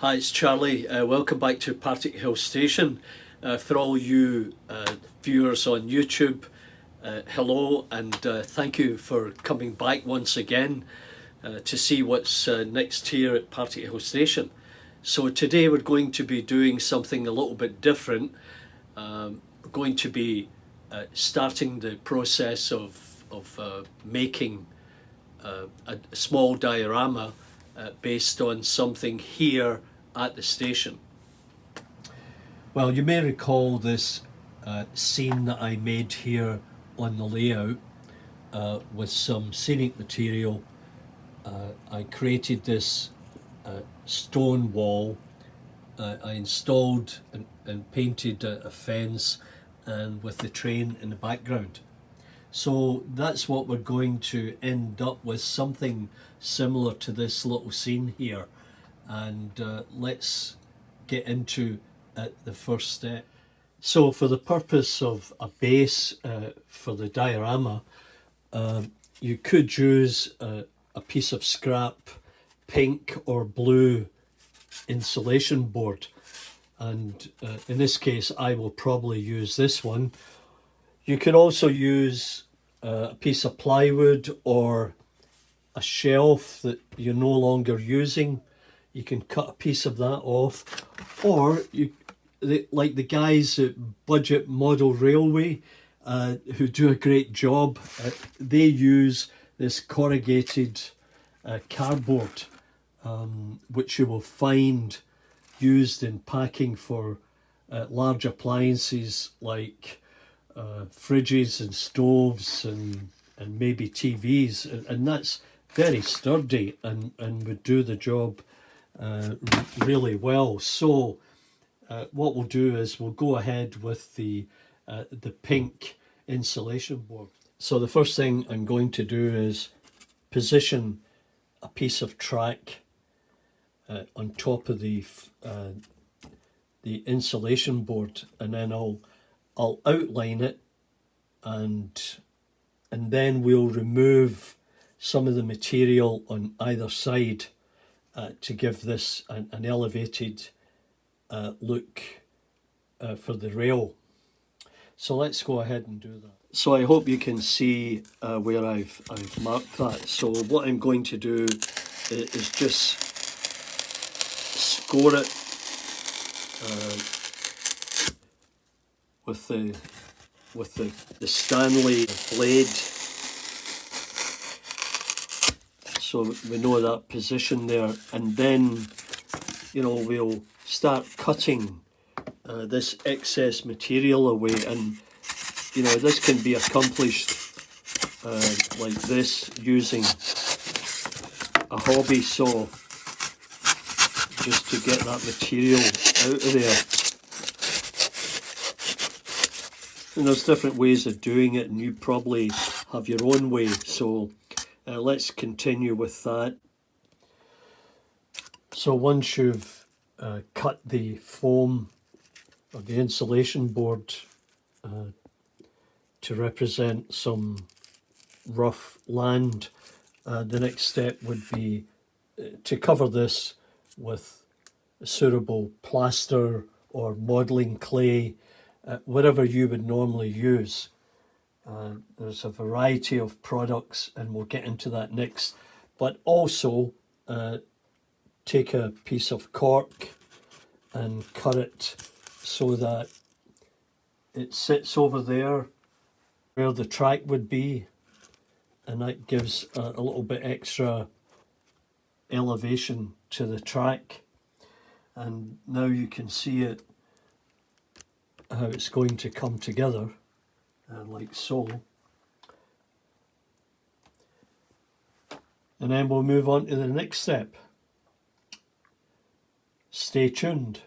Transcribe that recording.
Hi, it's Charlie. Welcome back to Partickhill Station. For all you viewers on YouTube, hello, and thank you for coming back once again to see what's next here at Partickhill Station. So today we're going to be doing something a little bit different. We're going to be starting the process of making a small diorama based on something here at the station. Well, you may recall this scene that I made here on the layout with some scenic material. I created this stone wall. I installed and painted a fence and with the train in the background. So that's what we're going to end up with, something similar to this little scene here. And let's get into the first step. So for the purpose of a base for the diorama, you could use a piece of scrap pink or blue insulation board. And in this case, I will probably use this one. You could also use a piece of plywood or a shelf that you're no longer using. You can cut a piece of that off, or like the guys at Budget Model Railway who do a great job, they use this corrugated cardboard, which you will find used in packing for large appliances like fridges and stoves and maybe TVs, and that's very sturdy and would do the job really well. So what we'll do is we'll go ahead with the pink insulation board. So the first thing I'm going to do is position a piece of track on top of the insulation board, and then I'll outline it, and then we'll remove some of the material on either side to give this an elevated look for the rail. So let's go ahead and do that. So I hope you can see where I've marked that. So what I'm going to do is just score it with the Stanley blade, so we know that position there, and then we'll start cutting this excess material away, and this can be accomplished like this using a hobby saw, just to get that material out of there. And there's different ways of doing it, and you probably have your own way, so let's continue with that. So once you've cut the foam or the insulation board to represent some rough land, the next step would be to cover this with a suitable plaster or modelling clay, whatever you would normally use. There's a variety of products, and we'll get into that next. But also take a piece of cork and cut it so that it sits over there where the track would be, and that gives a little bit extra elevation to the track. And now you can see it, how it's going to come together, like so. And then we'll move on to the next step. Stay tuned.